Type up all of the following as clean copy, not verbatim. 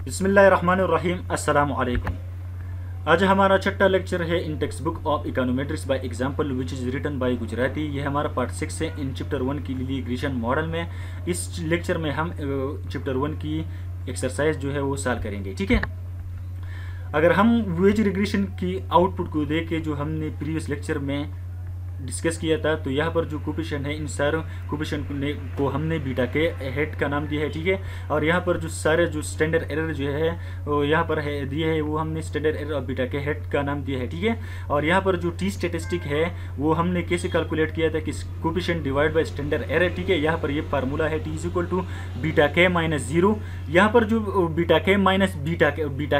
बिस्मिल्लाहिर्रहमानिर्रहीम, अस्सलामु अलैकुम। आज हमारा छठा लेक्चर है in text book of econometrics by example which is written by Gujarati. ये हमारा पार्ट 6 है इन चैप्टर 1 की रिग्रेशन मॉडल में। इस लेक्चर में हम चैप्टर 1 की एक्सरसाइज जो है वो सॉल्व करेंगे। ठीक है, अगर हम वेज रिग्रेशन की आउटपुट को देख के जो हमने प्रीवियस लेक्चर में डिस्कस किया था, तो यहाँ पर जो कोफिशिएंट है इन सारे कोफिशिएंट को हमने बीटा के हेड का नाम दिया है। ठीक है, और यहाँ पर जो सारे जो स्टैंडर्ड एरर जो है वो यहाँ पर है दिए है, वो हमने स्टैंडर्ड एरर और बीटा के हेड का नाम दिया है। ठीक है, और यहाँ पर जो टी स्टेटिस्टिक है वो हमने कैसे कैलकुलेट किया था कि coefficient divide by standard error. ठीक है, यहाँ पर ये फार्मूला है T is equal to beta k minus zero. यहाँ पर जो बीटा के माइनस बीटा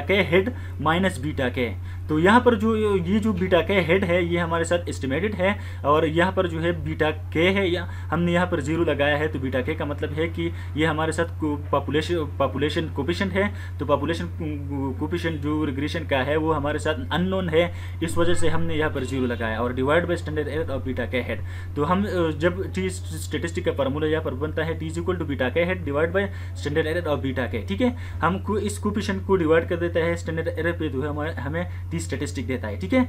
के हेड माइनस बीटा के, तो यहाँ पर जो ये जो बीटा के हेड है ये हमारे साथ एस्टिमेटेड है, और यहाँ पर जो है बीटा के है या हमने यहाँ पर जीरो लगाया है, तो बीटा के का मतलब है कि ये हमारे साथ पॉपुलेशन कोफिशिएंट है। तो पॉपुलेशन कोफिशिएंट जो रिग्रेशन का है वो हमारे साथ अननोन है, इस वजह से हमने यहाँ पर जीरो लगाया, और divide by standard error of beta के हेड। तो हम जब टी स्टेटिस्टिक का फार्मूला यहाँ पर बनता है T is equal to beta के hat divide by standard error of beta के। ठीक है, हमको इस कोफिशिएंट को डिवाइड कर देता है स्टैंडर्ड एरर पे, तो हमें टी स्टेटिस्टिक देता है। ठीक है,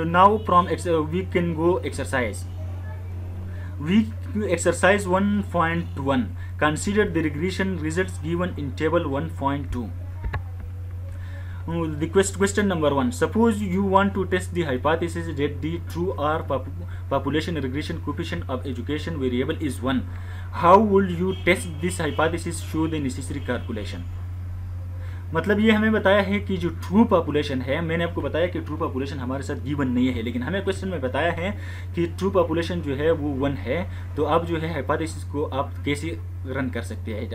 now from we can go exercise. We exercise 1.1 consider the regression results given in table 1.2. The question number 1, suppose you want to test the hypothesis that the true or population regression coefficient of education variable is 1. How would you test this hypothesis? Show the necessary calculation. मतलब ये हमें बताया है कि जो true population है, मैंने आपको बताया कि ट्रू पॉपुलेशन हमारे साथ गिवन नहीं है, लेकिन हमें क्वेश्चन में बताया है कि ट्रू पॉपुलेशन जो है वो 1 है। तो आप जो है हाइपोथेसिस को आप कैसे रन कर सकते हैं,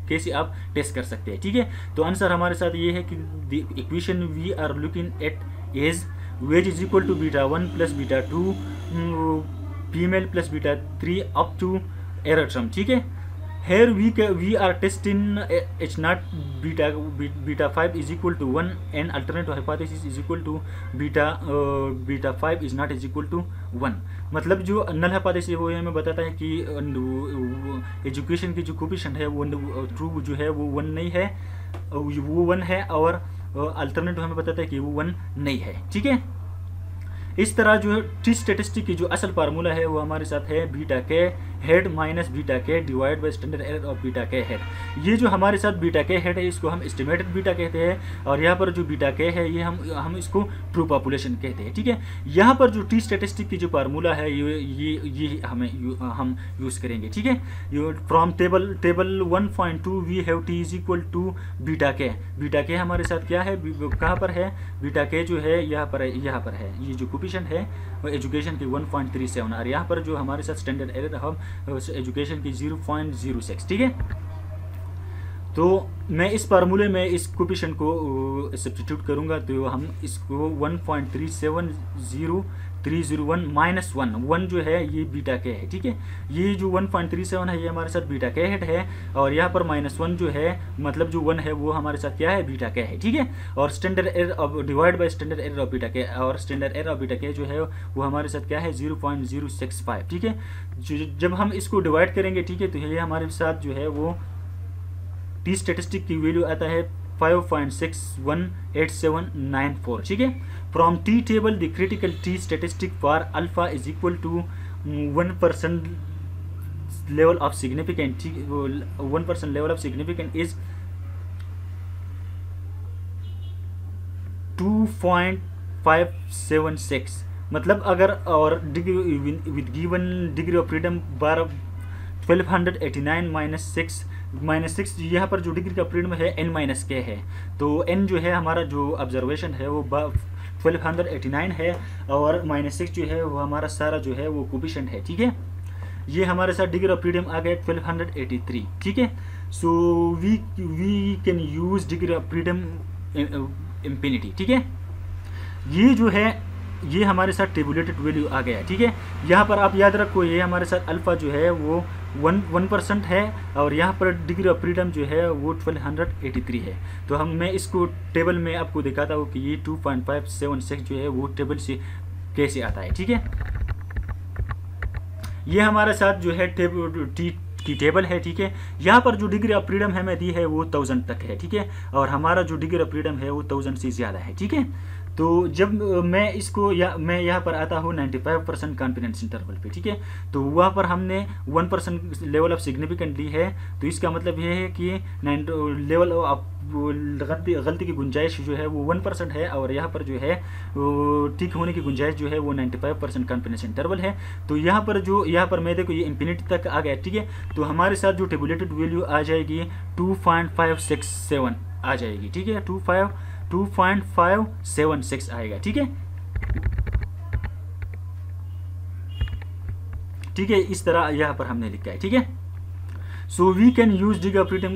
कैसे आप टेस्ट कर सकते हैं। ठीक है, तो आंसर हमारे साथ ये है कि the equation we are looking at is wage is equal to beta 1 plus beta 2 female plus beta 3 up to error term. ठीक है, here we are testing h naught beta 5 is equal to 1 and alternative hypothesis is equal to beta 5 is not is equal to 1। मतलब जो null hypothesis है वो हमें बताता है कि एजुकेशन की जो कोफिशिएंट है वो ट्रू जो है वो 1 नहीं है, वो 1 है, और अल्टरनेटिव हमें बताता है कि वो 1 नहीं है। ठीक है, इस तरह जो टी स्टेटिस्टिक की जो असल फार्मूला है वो हमारे साथ है बीटा के हेड माइनस बीटा के divide by standard error of beta के हेड। ये जो हमारे साथ बीटा के हेड है इसको हम एस्टिमेटेड बीटा कहते हैं, और यहाँ पर जो बीटा के है ये हम इसको ट्रू पॉपुलेशन कहते हैं। ठीक है, यहाँ पर जो टी स्टेटिस्टिक की जो फार्मूला है ये हम यूज़ करेंगे। ठीक है, from table 1.2 we have T is equal to beta k. Beta k हमारे साथ क्या है, कहाँ पर है, बीटा के जो है यहाँ पर है, ये जो कोफिशिएंट है एजुकेशन की 1.37, और यहाँ पर जो हमारे साथ स्टैंडर्ड एरर हम एजुकेशन की 0.06। ठीक है, तो मैं इस फार्मूले में इस कोफिशिएंट को सब्स्टिट्यूट करूंगा, तो हम इसको 1.370301 माइनस 1 जो है ये बीटा के है। ठीक है, ये जो 1.37 है ये हमारे साथ बीटा के हेड है, और यहाँ पर -1 जो है मतलब जो 1 है वो हमारे साथ क्या है, बीटा के है। ठीक है, और standard error of divide by standard error of beta के, और स्टैंडर्ड एरर ऑफ बीटा के जो है वो हमारे साथ क्या है 0.065। ठीक है, जब हम इसको डिवाइड करेंगे, ठीक है, तो ये हमारे साथ जो है वो टी स्टेटिस्टिक की वैल्यू आता है 5.618794। ठीक है, from T table the critical T statistic for alpha is equal to 1% level of significant. 1% level of significant is 2.576। मतलब अगर और with given degree of freedom 1289 minus 6 यहाँ पर जो डिग्री का फ्रीडम है n-k है, तो n जो है हमारा जो ऑब्जर्वेशन है वो 1289 है, और -6 जो है वो हमारा सारा जो है वो कोफिशिएंट है। ठीक है, ये हमारे साथ डिग्री ऑफ फ्रीडम आ गया 1283। ठीक है, so we can use degree of freedom infinity. ठीक है, ये जो है ये हमारे साथ टेबुलेटेड वैल्यू आ गया। ठीक है, यहाँ पर आप याद रखो ये हमारे साथ अल्फा जो है वो 1% है, और यहाँ पर डिग्री ऑफ फ्रीडम जो है वो 1283 है। तो मैं इसको टेबल में आपको दिखाता हूँ कि ये 2.576 जो है वो टेबल से कैसे आता है। ठीक है, ये हमारे साथ जो है की टेबल है, ठीक है। यहाँ पर जो डिग्री ऑफ फ्रीडम हमें दी है वो 1000 तक है, ठीक है, और हमारा जो डिग्री ऑफ फ्रीडम है वो 1000 से ज़्यादा है, ठीक है। तो जब मैं इसको मैं यहाँ पर आता हूँ 95% कॉन्फिडेंस इंटरवल पे, ठीक है, तो वहाँ पर हमने 1% लेवल ऑफ सिग्निफिकेंट ली है, तो इसका मतलब ये है कि लेवल ऑफ गलती की गुंजाइश जो है वो 1% है, और यहाँ पर जो है वो ठीक होने की गुंजाइश जो है वो 95% कॉन्फिडेंस इंटरवल है। तो यहाँ पर मैं देखो ये इंफिनिटी तक आ गया, ठीक है, तो हमारे साथ जो टेबुलेटेड वैल्यू आ जाएगी 2.567 आ जाएगी, ठीक है, 2.576 आएगा, ठीक है, ठीक है, इस तरह यहाँ पर हमने लिखा है, ठीक है। So we can use degree of freedom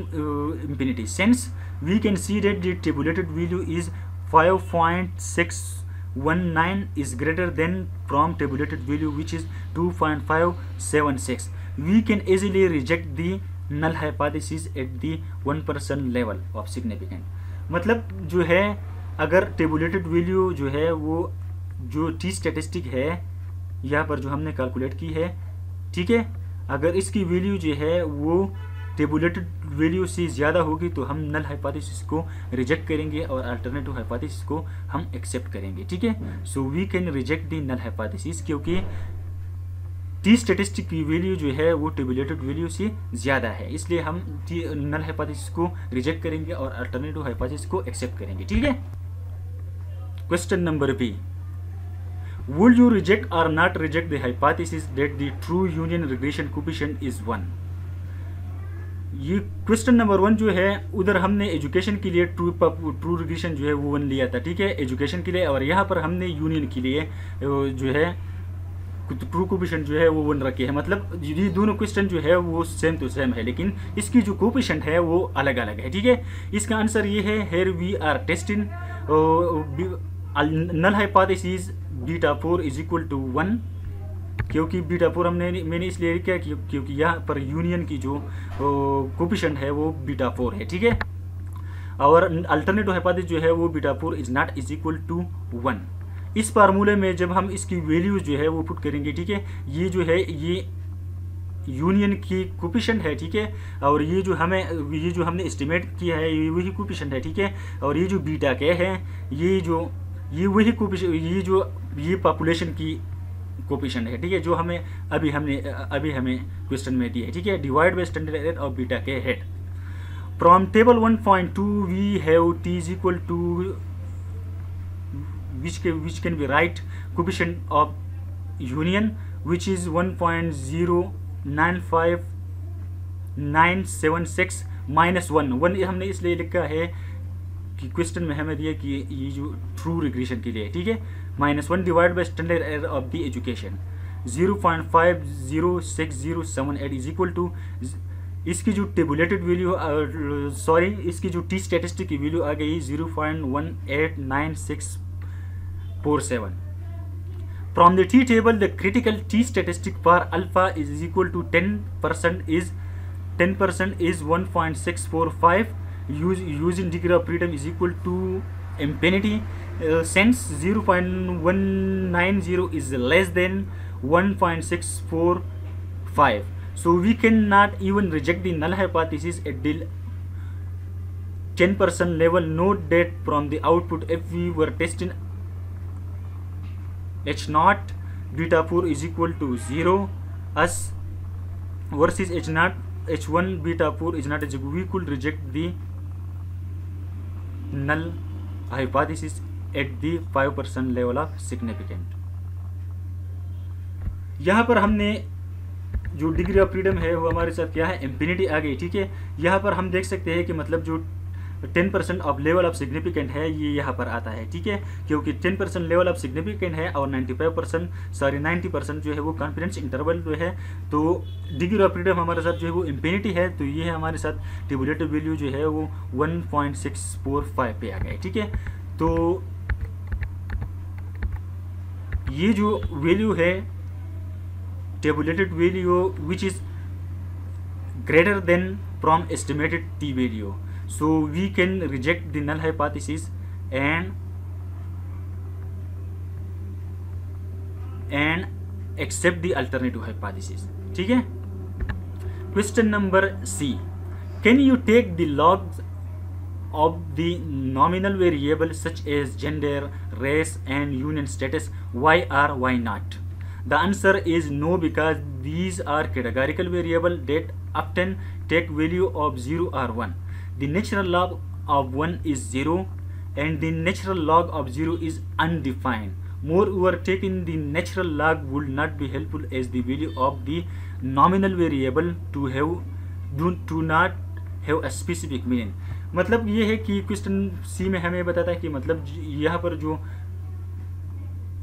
infinity since we can see that the tabulated value is 5.619 is greater than from tabulated value which is 2.576. We can easily reject the null hypothesis at the 1% level of significance. मतलब जो है अगर tabulated value जो है वो जो T statistic है यहाँ पर जो हमने कैलकुलेट की है, ठीक है, अगर इसकी वैल्यू जो है वो टेबुलेटेड वैल्यू से ज़्यादा होगी तो हम नल हाइपोथेसिस को रिजेक्ट करेंगे और अल्टरनेटिव हाइपोथेसिस को हम एक्सेप्ट करेंगे, ठीक है। So we can reject the null hypothesis क्योंकि टी स्टैटिस्टिक की वैल्यू जो है वो टेबुलेटेड वैल्यू से ज़्यादा है, इसलिए हम नल हाइपोथेसिस को रिजेक्ट करेंगे और अल्टरनेटिव हाइपोथेसिस को एक्सेप्ट करेंगे, ठीक है। Question number B, would you reject or not reject the hypothesis that the true union regression coefficient is 1? ये क्वेश्चन नंबर 1 जो है उधर हमने एजुकेशन के लिए ट्रू रिग्रेशन जो है वो 1 लिया था, ठीक है, एजुकेशन के लिए, और यहाँ पर हमने यूनियन के लिए जो है ट्रू कोफिशिएंट जो है वो 1 रखे हैं। मतलब ये दोनों क्वेश्चन जो है वो सेम टू सेम है, लेकिन इसकी जो कोफिशिएंट है वो अलग अलग है, ठीक है। इसका आंसर ये है here we are testing null hypothesis beta 4 is equal to 1, क्योंकि बीटा 4 मैंने इसलिए लिखा क्योंकि यहाँ पर यूनियन की जो कोफिशिएंट है वो बीटा 4 है, ठीक है, और अल्टरनेटिव हाइपोथेसिस जो है वो beta 4 is not is equal to 1। इस फार्मूले में जब हम इसकी वैल्यू जो है वो पुट करेंगे, ठीक है, ये जो है ये यूनियन की कोफिशिएंट है, ठीक है, और ये जो हमने एस्टिमेट किया है ये वही कोफिशिएंट है, ठीक है, और ये जो बीटा के है ये वही कोफिशिएंट ये पॉपुलेशन की कोफिशिएंट है, ठीक है, जो अभी हमें क्वेश्चन में दी है, ठीक है। Divide by standard error of beta के hat from table 1.2 we have t is equal to which can be right coefficient of union which is 1.095976 minus 1 हमने इसलिए लिखा है कि क्वेश्चन में हमें दिया कि ये जो ट्रू रिग्रेशन के लिए, ठीक है, -1 divide by standard error of the education 0.506078 is equal to इसकी जो टेबुलेटेड वैल्यू इसकी जो टी स्टैटिस्टिक की वैल्यू आ गई 0.189647. From the T table, the critical T statistic for alpha is equal to 10% is 1.645. Using degree of freedom is equal to infinity. Since 0.190 is less than 1.645, so we cannot even reject the null hypothesis at the 10% level. Note that from the output, if we were testing H0 beta 4 is equal to 0 us versus H1 beta 4 is not equal, we could reject the null hypothesis at the 5% level of significance. यहाँ पर हमने जो degree of freedom है वो हमारे साथ क्या है, इंफिनिटी आ गई, ठीक है। यहाँ पर हम देख सकते हैं कि मतलब जो 10% ऑफ लेवल ऑफ सिग्निफिकेंट है ये यहाँ पर आता है, ठीक है, क्योंकि 10% लेवल ऑफ सिग्निफिकेंट है और 90% जो है वो कॉन्फिडेंस इंटरवल जो है, तो डिग्री ऑफ फ्रीडम हमारे साथ जो है वो इंफिनिटी है, तो ये है हमारे साथ टेबुलेटिव वैल्यू जो है वो 1.645 पे आ गए, ठीक है। तो ये जो वैल्यू है tabulated value which is greater than from estimated t value, so we can reject the null hypothesis and accept the alternative hypothesis, ठीक है। Question number C. Can you take the logs of the nominal variable such as gender, race and union status? Why or why not? The answer is no, because these are categorical variables that often take value of 0 or 1. The natural log of 1 is 0 and the natural log of 0 is undefined. Moreover, taking the natural log would not be helpful as the value of the nominal variable do not have a specific meaning. मतलब ये है कि question सी में हमें बताता है कि मतलब यहाँ पर जो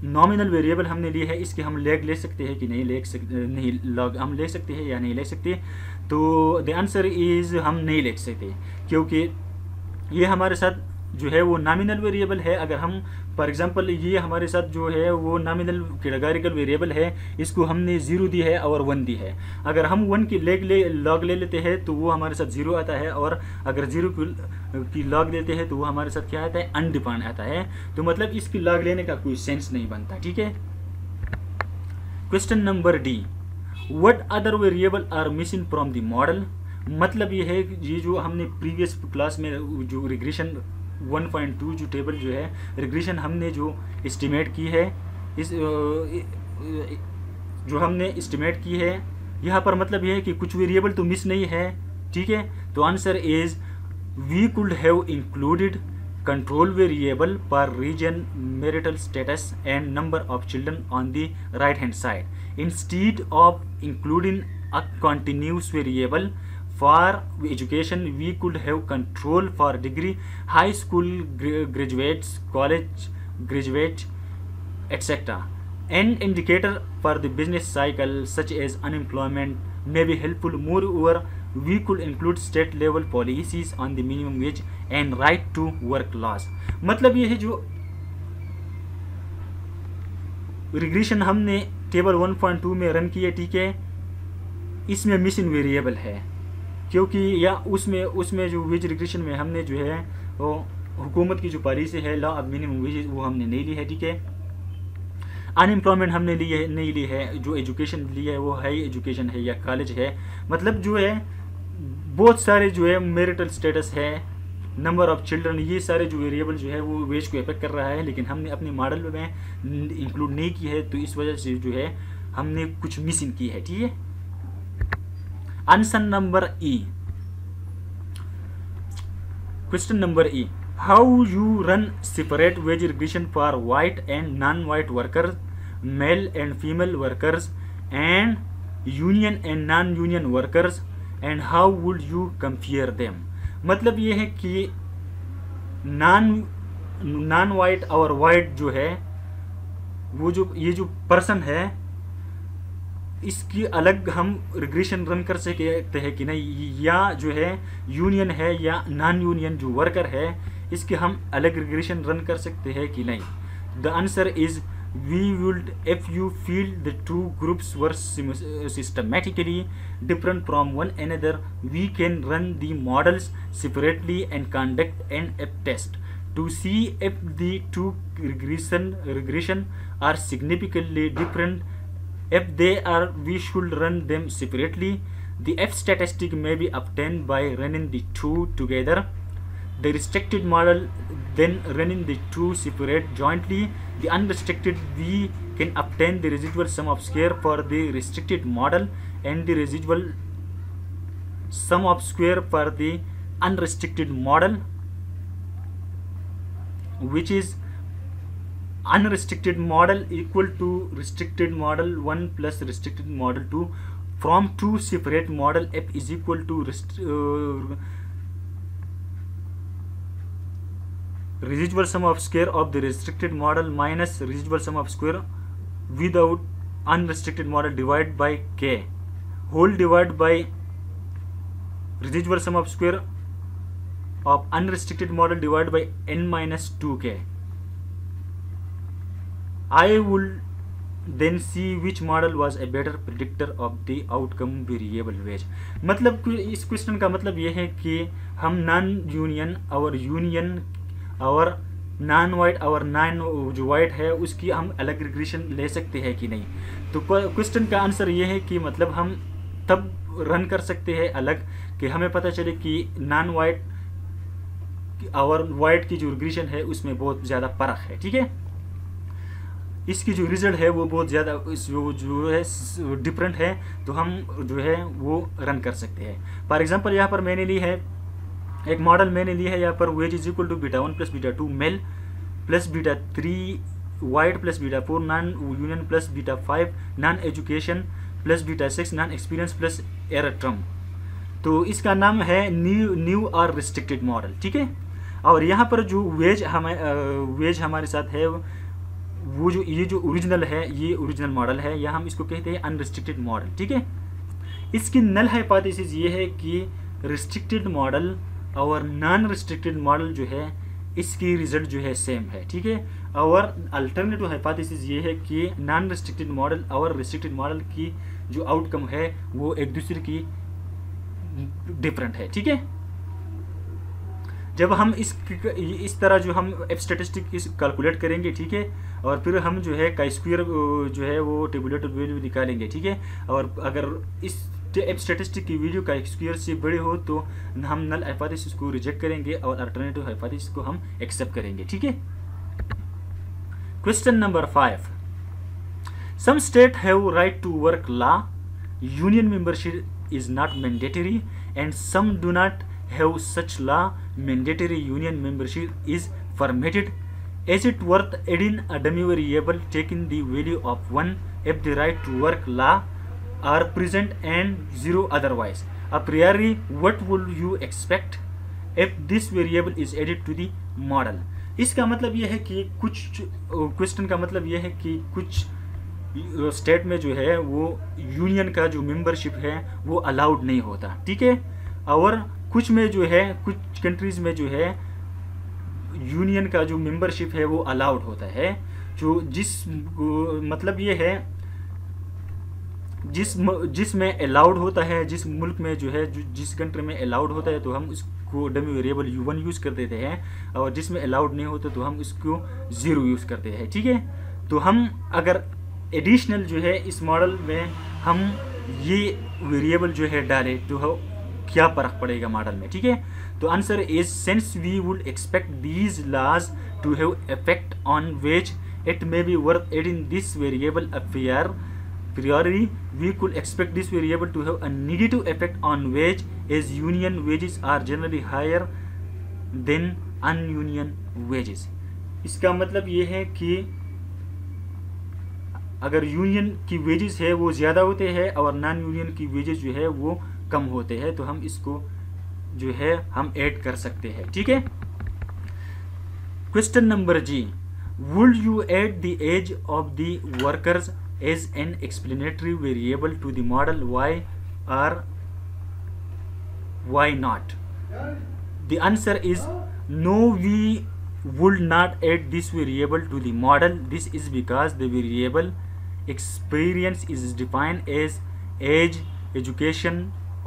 नॉमिनल वेरिएबल हमने लिए है इसके हम लॉग ले सकते हैं कि नहीं नहीं लॉग हम ले सकते हैं या नहीं ले सकते। तो द आंसर इज हम नहीं ले सकते, क्योंकि ये हमारे साथ जो है वो नॉमिनल वेरिएबल है। अगर हम फॉर एग्जांपल ये हमारे साथ जो है वो नॉमिनल कैटेगोरिकल वेरिएबल है, इसको हमने 0 दी है और 1 दी है। अगर हम 1 की लॉग ले लेते हैं तो वो हमारे साथ 0 आता है, और अगर 0 की लॉग लेते हैं तो वो हमारे साथ क्या आता है, अनडिफाइंड आता है। तो मतलब इसकी लॉग लेने का कोई सेंस नहीं बनता, ठीक है। Question number D, what other variable are missing from the model. मतलब ये है ये जो हमने प्रीवियस क्लास में जो रिग्रेशन 1.2 जो टेबल जो है रिग्रेशन हमने जो एस्टिमेट की है, इस जो हमने एस्टिमेट की है यहाँ पर मतलब ये है कि कुछ वेरिएबल तो मिस नहीं है, ठीक है। तो answer is we could have included control variable for region, marital status and number of children on the right hand side instead of including a continuous variable for education. We could have control for degree, high school graduates, college graduate, etc. An indicator for the business cycle such as unemployment may be helpful. Moreover, we could include state level policies on the minimum wage and right to work laws. मतलब ये है जो regression हमने table 1.2 में run किया, ठीक है, इसमें मिसिंग वेरिएबल है, क्योंकि या उसमें जो वेज रिग्रेशन में हमने जो है वो हुकूमत की जो पॉलिसी है लॉ ऑफ मिनिमम वेज वो हमने नहीं ली है, ठीक है। अनएम्प्लॉयमेंट हमने नहीं ली है, जो एजुकेशन ली है वो हाई एजुकेशन है या कॉलेज है। मतलब जो है बहुत सारे जो है मैरिटल स्टेटस है, नंबर ऑफ चिल्ड्रन, ये सारे जो वेरिएबल जो है वो वेज को इफेक्ट कर रहा है, लेकिन हमने अपने मॉडल में इंक्लूड नहीं की है, तो इस वजह से जो है हमने कुछ मिसिंग की है, ठीक है। Answer number E. Question number E. How you run separate wage regression for white and non-white workers, male and female workers, and union and non-union workers, and how would you compare them? मतलब ये है कि non white और white जो है वो जो ये जो पर्सन है इसकी अलग हम रिग्रेशन रन कर सकते हैं कि नहीं, या जो है यूनियन है या नॉन यूनियन जो वर्कर है इसके हम अलग रिग्रेशन रन कर सकते हैं कि नहीं। The answer is we would if you feel the two groups were systematically different from one another, we can run the models separately and conduct an test to see if the two regression are significantly different. If they are, we should run them separately. The F statistic may be obtained by running the two together. The restricted model then running the two separate jointly. The unrestricted, we can obtain the residual sum of square for the restricted model and the residual sum of square for the unrestricted model, which is unrestricted model equal to restricted model 1 plus restricted model 2 from two separate model. F is equal to residual sum of square of the restricted model minus residual sum of square without unrestricted model divided by k whole divided by residual sum of square of unrestricted model divided by n minus 2k. I will then see which model was a better predictor of the outcome variable wage. मतलब इस question का मतलब ये है कि हम non union और non white और नॉन जो वाइट है उसकी हम अलग रिग्रेशन ले सकते हैं कि नहीं। तो क्वेश्चन का आंसर ये है कि मतलब हम तब रन कर सकते हैं अलग, कि हमें पता चले कि नॉन वाइट और वाइट की जो रिग्रेशन है उसमें बहुत ज़्यादा फ़र्क है। ठीक है, इसकी जो रिजल्ट है वो बहुत ज़्यादा जो है डिफरेंट है, तो हम जो है वो रन कर सकते हैं। फॉर एग्जांपल यहाँ पर मैंने ली है एक मॉडल, मैंने ली है यहाँ पर wage is equal to β1 plus β2 male plus β3 white plus β4 non union plus β5 non education plus β6 non experience plus error term. तो इसका नाम है न्यू और रिस्ट्रिक्टेड मॉडल। ठीक है, और यहाँ पर जो वेज हमारे साथ है वो जो ये जो ओरिजिनल है, ये ओरिजिनल मॉडल है, या हम इसको कहते हैं अनरिस्ट्रिक्टेड मॉडल। ठीक है, इसकी नल हाइपोथेसिस ये है कि रिस्ट्रिक्टेड मॉडल और नॉन रिस्ट्रिक्टेड मॉडल जो है इसकी रिजल्ट जो है सेम है। ठीक है, और अल्टरनेटिव हाइपोथेसिस ये है कि नॉन रिस्ट्रिक्टेड मॉडल और रिस्ट्रिक्टेड मॉडल की जो आउटकम है वो एक दूसरे की डिफरेंट है। ठीक है, जब हम इस तरह जो हम एफ स्टैटिस्टिक कैलकुलेट करेंगे, ठीक है, और फिर हम जो है काई स्क्वायर जो है वो टेबुलेटेड वैल्यू निकालेंगे। ठीक है, और अगर इस एफ स्टैटिस्टिक की वैल्यू काई स्क्वायर से बड़े हो तो हम नल हाइपोथेसिस को रिजेक्ट करेंगे और अल्टरनेटिव हाइपोथेसिस को हम एक्सेप्ट करेंगे। ठीक है, question number 5, some state have right to work law, union membership is not mandatory and some do not have such law, mandatory union membership is permitted. Is it worth adding a dummy variable taking the value of 1 if the right to work law are present and 0 otherwise? A priori, what would you expect if this variable is added to the model? इसका मतलब यह है कि कुछ question का मतलब यह है कि कुछ स्टेट में जो है वो यूनियन का जो मेंबरशिप है वो अलाउड नहीं होता। ठीक है, और कुछ में जो है, कुछ कंट्रीज में जो है यूनियन का जो मेंबरशिप है वो अलाउड होता है। जो मतलब ये है जिसमें अलाउड होता है, जिस मुल्क में जो है जिस कंट्री में अलाउड होता है तो हम उसको डमी वेरिएबल u1 यूज़ कर देते हैं, और जिसमें अलाउड नहीं होता तो हम उसको 0 यूज़ करते हैं। ठीक है, तो हम अगर एडिशनल जो है इस मॉडल में हम ये वेरिएबल जो है डालें तो क्या फर्क पड़ेगा मॉडल में। ठीक है, तो answer is since we would expect these laws to have effect on wage, it may be worth adding this variable a priori we could expect this variable to have a negative effect on wage as union wages are generally higher than ununion wages। इसका मतलब ये है कि अगर union की wages है वो ज़्यादा होते हैं और नॉन यूनियन की वेजेस जो है वो कम होते हैं, तो हम इसको जो है हम ऐड कर सकते हैं। ठीक है, question number G, would you add the age of the workers as an explanatory variable to the model, why और why not? The answer is no, we would not add this variable to the model. This is because the variable experience is defined as age, education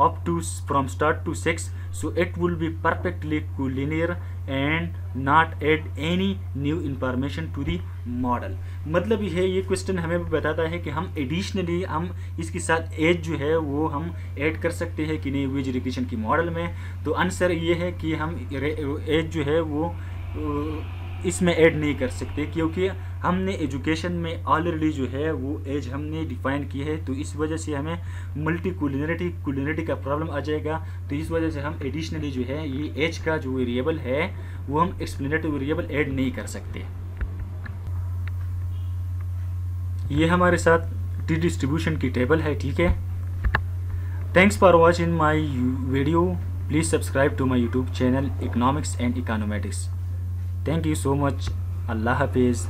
up to from start to 6, so it will be perfectly collinear and not add any new information to the model। मतलब ये question हमें बताता है कि हम additionally हम इसके साथ एज जो है वो हम ऐड कर सकते हैं कि नहीं वेज रिग्रेशन की मॉडल में। तो आंसर ये है कि हम एज जो है वो इसमें ऐड नहीं कर सकते, क्योंकि हमने एजुकेशन में ऑलरेडी जो है वो एज हमने डिफाइन की है, तो इस वजह से हमें कुलिनरिटी का प्रॉब्लम आ जाएगा। तो इस वजह से हम एडिशनली जो है ये एज का जो वेरिएबल है वो हम एक्सप्लेनेटरी वेरिएबल ऐड नहीं कर सकते। ये हमारे साथ टी डिस्ट्रीब्यूशन की टेबल है। ठीक है, thanks for watching my video, please subscribe to my YouTube channel economics and econometrics. Thank you so much. Allah Hafiz.